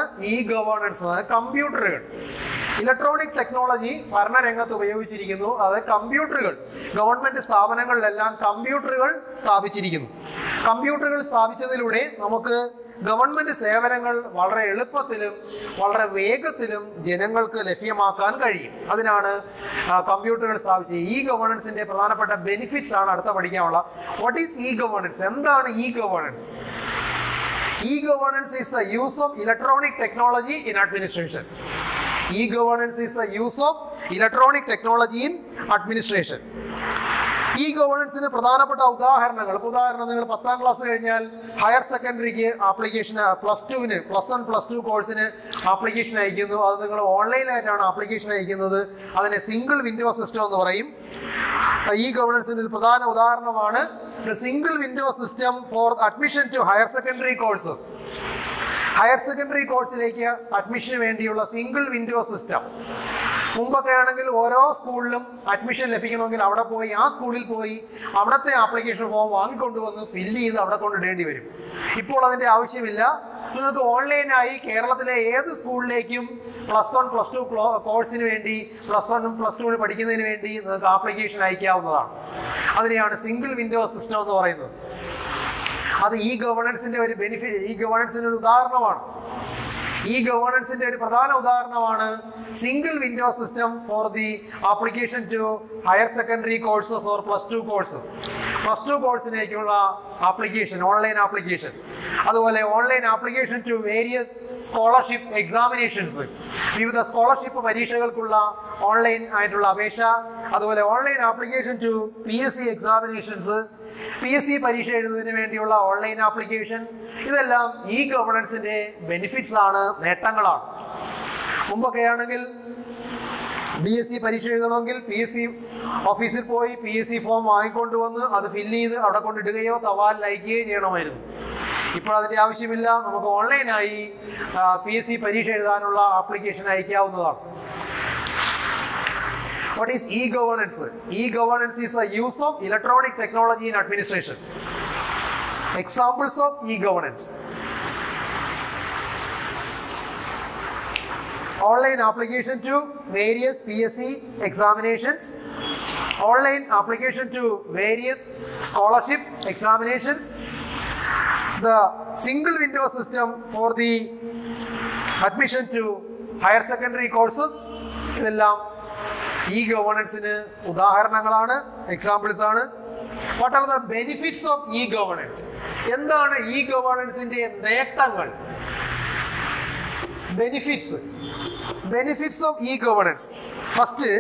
ഗവേണൻസ്. കമ്പ്യൂട്ടറുകൾ, ഇലക്ട്രോണിക് ടെക്നോളജി ഭരണരംഗത്ത് ഉപയോഗിച്ചിരിക്കുന്നു. അതായത് കമ്പ്യൂട്ടറുകൾ, ഗവൺമെന്റ് സ്ഥാപനങ്ങളിലെല്ലാം കമ്പ്യൂട്ടറുകൾ സ്ഥാപിച്ചിരിക്കുന്നു. കമ്പ്യൂട്ടറുകൾ സ്ഥാപിച്ചതിലൂടെ നമുക്ക് ഗവൺമെന്റ് സേവനങ്ങൾ വളരെ എളുപ്പത്തിലും വളരെ വേഗത്തിലും ജനങ്ങൾക്ക് ലഭ്യമാക്കാൻ കഴിയും. അതിനാണ് കമ്പ്യൂട്ടറുകൾ സ്ഥാപിച്ചത്. ഗവേണൻസിന്റെ പ്രധാനപ്പെട്ട ബെനിഫിറ്റ്സ് ആണ് അടുത്ത പഠിക്കാനുള്ള. What is governance? എന്താണ് governance? E-governance is the use of electronic technology in administration. E-governance is the use of electronic technology in administration. ഈ ഗവേണൻസിന് പ്രധാനപ്പെട്ട ഉദാഹരണങ്ങൾ, ഉദാഹരണം നിങ്ങൾ 10ാം ക്ലാസ് കഴിഞ്ഞാൽ ഹയർ സെക്കൻഡറിക്ക് ആപ്ലിക്കേഷൻ, +2-ന് +1 +2 കോഴ്സിന് ആപ്ലിക്കേഷൻ അയക്കുന്നു. അത് നിങ്ങൾ ഓൺലൈനായിട്ടാണ് ആപ്ലിക്കേഷൻ അയക്കുന്നത്. അതിനെ സിംഗിൾ വിൻഡോ സിസ്റ്റം എന്ന് പറയും. ഈ ഗവേണൻസിന് ഒരു പ്രധാന ഉദാഹരണമാണ് the single window system for admission to higher secondary courses. Higher secondary കോഴ്സിലേക്ക് അഡ്മിഷന് വേണ്ടിയുള്ള സിംഗിൾ വിൻഡോ സിസ്റ്റം. മുമ്പൊക്കെ ആണെങ്കിൽ ഓരോ സ്കൂളിലും അഡ്മിഷൻ ലഭിക്കണമെങ്കിൽ അവിടെ പോയി, ആ സ്കൂളിൽ പോയി അവിടുത്തെ ആപ്ലിക്കേഷൻ ഫോം വാങ്ങിക്കൊണ്ടുവന്ന് ഫില്ല് ചെയ്ത് അവിടെ കൊണ്ടിടേണ്ടി വരും. ഇപ്പോൾ അതിൻ്റെ ആവശ്യമില്ല. നിങ്ങൾക്ക് ഓൺലൈനായി കേരളത്തിലെ ഏത് സ്കൂളിലേക്കും +1 +2 കോഴ്സിന് വേണ്ടി, +1 +2 പഠിക്കുന്നതിന് വേണ്ടി നിങ്ങൾക്ക് ആപ്ലിക്കേഷൻ അയക്കാവുന്നതാണ്. അതിനെയാണ് സിംഗിൾ വിൻഡോ സിസ്റ്റം എന്ന് പറയുന്നത്. അത് ഈ ഗവേണൻസിന്റെ ഒരു ബെനിഫിറ്റ്, ഈ ഗവേണൻസിന്റെ ഒരു ഉദാഹരണമാണ്. ഈ ഗവേണൻസിന്റെ ഒരു പ്രധാന ഉദാഹരണമാണ് single window system for the application to higher secondary courses or +2 courses. +2 കോഴ്സിലേക്കുള്ള ആപ്ലിക്കേഷൻ, ഓൺലൈൻ ആപ്ലിക്കേഷൻ. അതുപോലെ online application to various scholarship examinations, വിവിധ സ്കോളർഷിപ്പ് പരീക്ഷകൾക്കുള്ള ഓൺലൈൻ ആയിട്ടുള്ള അപേക്ഷ. അതുപോലെ online application to PSC examinations, PSC പരീക്ഷ എഴുതുന്നതിന് വേണ്ടിയുള്ള ഓൺലൈൻ ആപ്ലിക്കേഷൻ. ഇതെല്ലാം ഈ ഗവേണൻസിന്റെ ബെനിഫിറ്റ്സ് ആണ്, നേട്ടങ്ങളാണ്. മുമ്പൊക്കെ ആണെങ്കിൽ BSc പരീക്ഷ എഴുതണമെങ്കിൽ PSC ഓഫീസിൽ പോയി PSC ഫോം വാങ്ങിക്കൊണ്ടുവന്ന് അത് ഫില്ല് ചെയ്ത് അവിടെ കൊണ്ടിടുകയോ തപാലിൽ അയക്കുകയോ ചെയ്യണമായിരുന്നു. ഇപ്പോൾ അതിൻ്റെ ആവശ്യമില്ല. നമുക്ക് ഓൺലൈനായി PSC പരീക്ഷ എഴുതാനുള്ള ആപ്ലിക്കേഷൻ അയക്കാവുന്നതാണ്. What is e-governance? E-governance is a use of electronic technology in administration. Examples of e-governance: online application to various PSC examinations, online application to various scholarship examinations, the single window system for the admission to higher secondary courses. ഇതെല്ലാം ഈ ഗവേണൻസിന് ഉദാഹരണങ്ങളാണ്, examples ആണ്. What are the benefits of E governance? എന്താണ് E ഗവേണൻസിന്റെ നേട്ടങ്ങൾ? Benefits of E governance. First,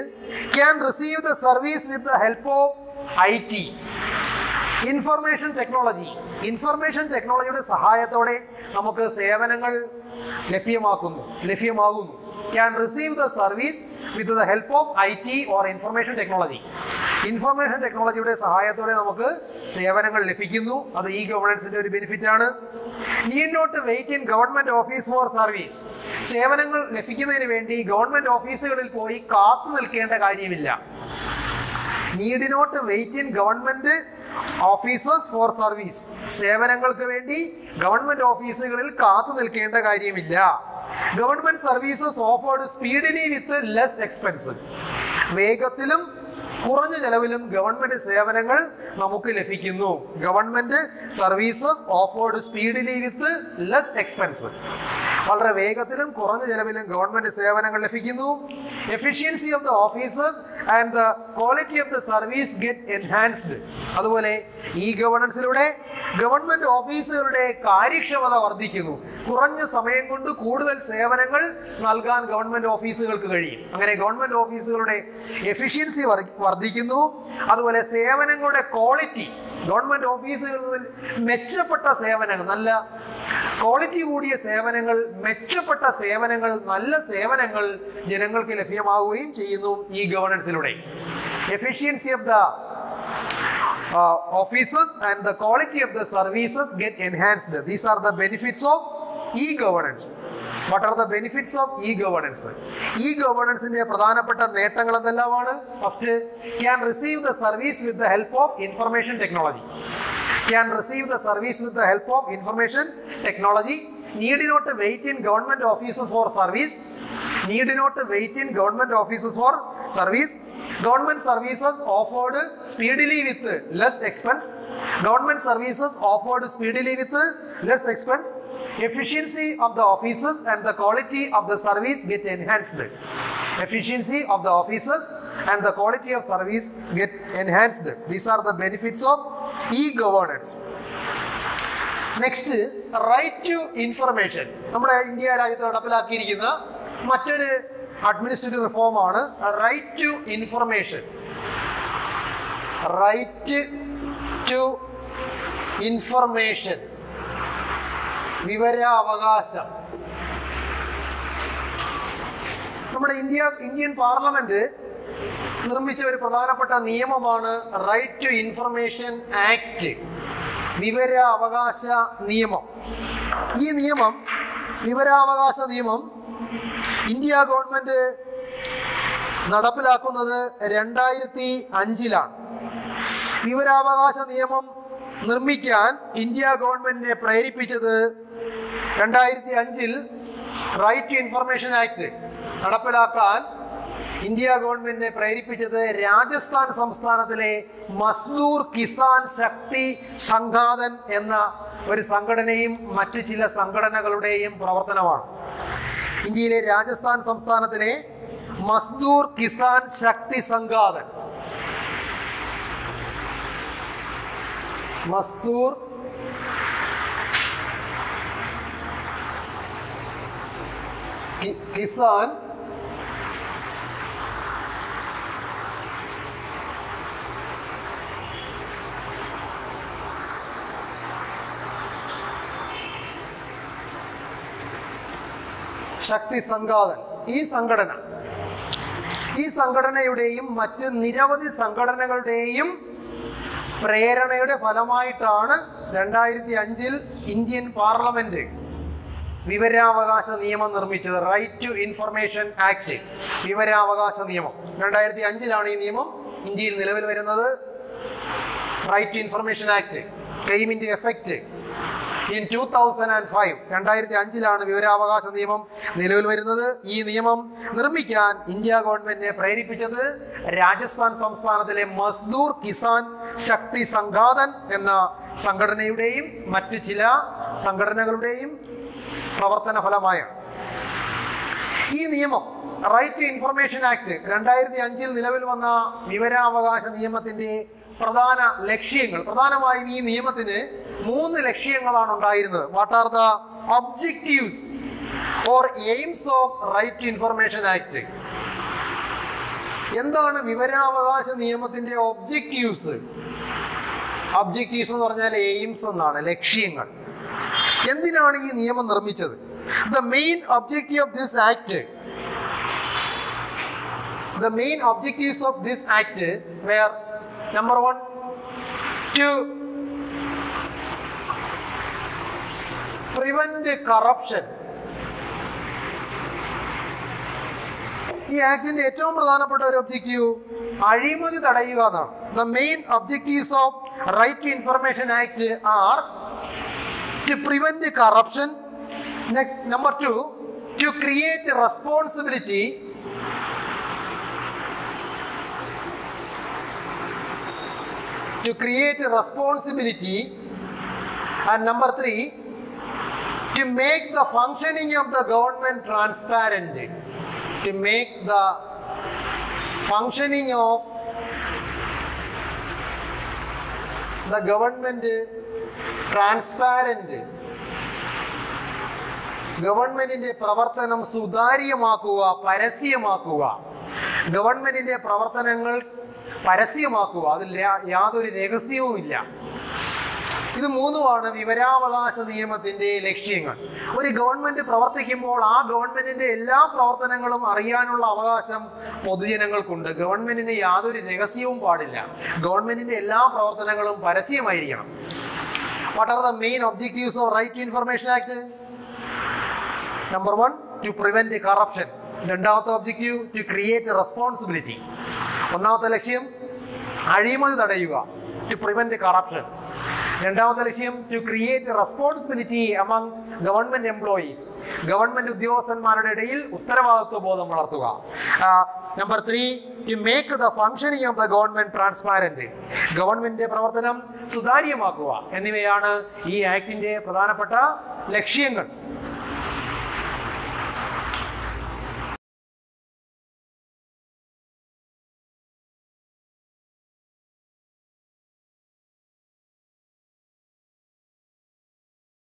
can receive the service with the help of IT, information technology. Information ടെക്നോളജിയുടെ സഹായത്തോടെ നമുക്ക് സേവനങ്ങൾ ലഭ്യമാകുന്നു. Can receive the service with the help of IT or information technology. Information ടെക്നോളജിയുടെ സഹായത്തോടെ നമുക്ക് സേവനങ്ങൾ ലഭിക്കുന്നു. അത് ഈ ഗവേണൻസിന്റെ ഒരു ബെനിഫിറ്റ് ആണ്. Need not wait in government office for service. സേവനങ്ങൾ ലഭിക്കുന്നതിന് വേണ്ടി ഗവൺമെന്റ് ഓഫീസുകളിൽ പോയി കാത്തു നിൽക്കേണ്ട കാര്യമില്ല. Need not wait in government offices for service. സേവനങ്ങൾക്ക് വേണ്ടി ഗവൺമെന്റ് ഓഫീസുകളിൽ കാത്തു നിൽക്കേണ്ട കാര്യമില്ല. Government services offered speedily with less expense. വേഗത്തിലും കുറഞ്ഞ ചെലവിലും ഗവൺമെന്റ് സേവനങ്ങൾ നമുക്ക് ലഭിക്കുന്നു. Government services offered speedily with less expense. വളരെ വേഗത്തിലും കുറഞ്ഞ ചെലവിലും ഗവൺമെന്റ് സേവനങ്ങൾ ലഭിക്കുന്നു. Efficiency of the officers and the quality of the service get enhanced. അതുപോലെ ഈ ഗവേണൻസിലൂടെ ഗവൺമെന്റ് ഓഫീസുകളുടെ കാര്യക്ഷമത വർദ്ധിക്കുന്നു. കുറഞ്ഞ സമയം കൊണ്ട് കൂടുതൽ സേവനങ്ങൾ നൽകാൻ ഗവൺമെന്റ് ഓഫീസുകൾക്ക് കഴിയും. അങ്ങനെ ഗവൺമെന്റ് ഓഫീസുകളുടെ എഫിഷ്യൻസി വർദ്ധിക്കുന്നു. അതുപോലെ സേവനങ്ങളുടെ ക്വാളിറ്റി, ഗവൺമെന്റ് ഓഫീസുകളിൽ മെച്ചപ്പെട്ട സേവനങ്ങൾ, നല്ല ക്വാളിറ്റി കൂടിയ സേവനങ്ങൾ, മെച്ചപ്പെട്ട സേവനങ്ങൾ, നല്ല സേവനങ്ങൾ ജനങ്ങൾക്ക് ലഭ്യമാവുകയും ചെയ്യുന്നു ഈ ഗവേണൻസിലൂടെ. Efficiency of the offices and the quality of the services get enhanced. These are the benefits of e-governance. What are the benefits of e-governance? E-governance ന്റെ പ്രധാനപ്പെട്ട നേട്ടങ്ങൾ എന്തെല്ലാമാണ്? First, can receive the service with the help of information technology. Can receive the service with the help of information technology. Need not wait in government offices for service. Need not wait in government offices for service. Government services offered speedily with less expense. Government services offered speedily with less expense. Efficiency of the offices and the quality of the service get enhanced. Efficiency of the offices and the quality of service get enhanced. These are the benefits of e-governance. Next, right to information. നമ്മുടെ India രാജ്യത്ത് നടപ്പിലാക്കിയിരിക്കുന്ന മറ്റൊരു administrative റിഫോമാണ് right to information. Right to information, വിവരാവകാശം. നമ്മുടെ Indian parliament നിർമ്മിച്ച ഒരു പ്രധാനപ്പെട്ട നിയമമാണ് റൈറ്റ് ടു ഇൻഫർമേഷൻ ആക്ട്, വിവരാവകാശ നിയമം. ഈ നിയമം, വിവരാവകാശ നിയമം, ഇന്ത്യ ഗവൺമെന്റ് നടപ്പിലാക്കുന്നത് 2005-ലാണ്. വിവരാവകാശ നിയമം നിർമ്മിക്കാൻ ഇന്ത്യ ഗവൺമെന്റിനെ പ്രേരിപ്പിച്ചത് 2005-ൽ റൈറ്റ് ടു ഇൻഫർമേഷൻ ആക്ട് നടപ്പിലാക്കാൻ ഇന്ത്യ ഗവൺമെന്റിനെ പ്രേരിപ്പിച്ചത് രാജസ്ഥാൻ സംസ്ഥാനത്തിലെ മസ്ദൂർ കിസാൻ ശക്തി സംഘാതൻ എന്ന ഒരു സംഘടനയും മറ്റു ചില സംഘടനകളുടെയും പ്രവർത്തനമാണ്. ഇന്ത്യയിലെ രാജസ്ഥാൻ സംസ്ഥാനത്തിലെ മസ്ദൂർ കിസാൻ ശക്തി സംഘാതൻ, മസ്ദൂർ കിസാൻ ശക്തി സംഘാതൻ, ഈ സംഘടനയുടെയും മറ്റ് നിരവധി സംഘടനകളുടെയും പ്രേരണയുടെ ഫലമായിട്ടാണ് 2005-ൽ ഇന്ത്യൻ പാർലമെന്റ് വിവരാവകാശ നിയമം നിർമ്മിച്ചത്. റൈറ്റ് ടു ഇൻഫർമേഷൻ ആക്ട്, വിവരാവകാശ നിയമം. 2005-ലാണ് ഈ നിയമം ഇന്ത്യയിൽ നിലവിൽ വരുന്നത്. Right to information act came into effect in 2005. 2005-ലാണ് വിവരാവകാശ നിയമം നിലവിൽ വരുന്നത്. ഈ നിയമം നിർമ്മിക്കാൻ ഇന്ത്യ ഗവൺമെന്റിനെ പ്രേരിപ്പിച്ചത് രാജസ്ഥാൻ സംസ്ഥാനത്തിലെ മസ്ദൂർ കിസാൻ ശക്തി സംഘാതൻ എന്ന സംഘടനയുടെയും മറ്റ് ചില സംഘടനകളുടെയും പ്രവർത്തന ഫലമായാണ്. ഈ നിയമം, റൈറ്റ് ടു ഇൻഫർമേഷൻ ആക്ട്, 2005-ൽ നിലവിൽ വന്ന വിവരാവകാശ നിയമത്തിന്റെ പ്രധാന ലക്ഷ്യങ്ങൾ, പ്രധാനമായും ഈ നിയമത്തിന് 3 ലക്ഷ്യങ്ങളാണ് ഉണ്ടായിരുന്നത്. What are the objectives or aims of right to information act? എന്താണ് വിവരാവകാശ നിയമത്തിന്റെ ഒബ്ജക്റ്റീവ്സ്? ഒബ്ജക്റ്റീവ്സ് എന്ന് പറഞ്ഞാൽ എയിംസ് എന്നാണ്, ലക്ഷ്യങ്ങൾ. എന്തിനാണ് ഈ നിയമം നിർമ്മിച്ചത്? The main objective of this act, the main objectives of this act were, number 1, to prevent corruption. ഈ ആക്ടിന്റെ ഏറ്റവും പ്രധാനപ്പെട്ട ഒരു ഒബ്ജക്റ്റീവ് അഴിമതി തടയുക എന്നാണ്. The main objectives of Right to Information Act are to prevent corruption. Next, number 2, to create responsibility. To create a responsibility. And number 3, to make the functioning of the government transparent. To make the functioning of the government transparent. ഗവൺമെന്റിന്റെ പ്രവർത്തനം സുതാര്യമാക്കുക, പരസ്യമാക്കുക. ഗവൺമെന്റിന്റെ പ്രവർത്തനങ്ങൾ പരസ്യമാക്കുക, അതിൽ യാതൊരു രഹസ്യവും ഇല്ല. ഇത് 3മാണ് വിവരാവകാശ നിയമത്തിന്റെ ലക്ഷ്യങ്ങൾ. ഒരു ഗവൺമെന്റ് പ്രവർത്തിക്കുമ്പോൾ ആ ഗവൺമെന്റിന്റെ എല്ലാ പ്രവർത്തനങ്ങളും അറിയാനുള്ള അവകാശം പൊതുജനങ്ങൾക്കുണ്ട്. ഗവൺമെന്റിന് യാതൊരു രഹസ്യവും പാടില്ല. ഗവൺമെന്റിന്റെ എല്ലാ പ്രവർത്തനങ്ങളും പരസ്യമായിരിക്കണം. What are the main objectives of right to information act? Number 1, to prevent corruption. രണ്ടാമത്തെ ഒബ്ജക്റ്റീവ്, ടു ക്രിയേറ്റ് റെസ്പോൺസിബിലിറ്റി. ഒന്നാമത്തെ ലക്ഷ്യം അഴിമതി തടയുക, ടു പ്രിവെന്റ് കറപ്ഷൻ. രണ്ടാമത്തെ ലക്ഷ്യം, to create responsibility among government employees. Government ഉദ്യോഗസ്ഥന്മാരുടെ ഇടയിൽ ഉത്തരവാദിത്വ ബോധം വളർത്തുക. Number 3, to make the functioning of the government transparent. ഗവൺമെന്റിന്റെ പ്രവർത്തനം സുതാര്യമാക്കുക. എന്നിവയാണ് ഈ ആക്ടിന്റെ പ്രധാനപ്പെട്ട ലക്ഷ്യങ്ങൾ.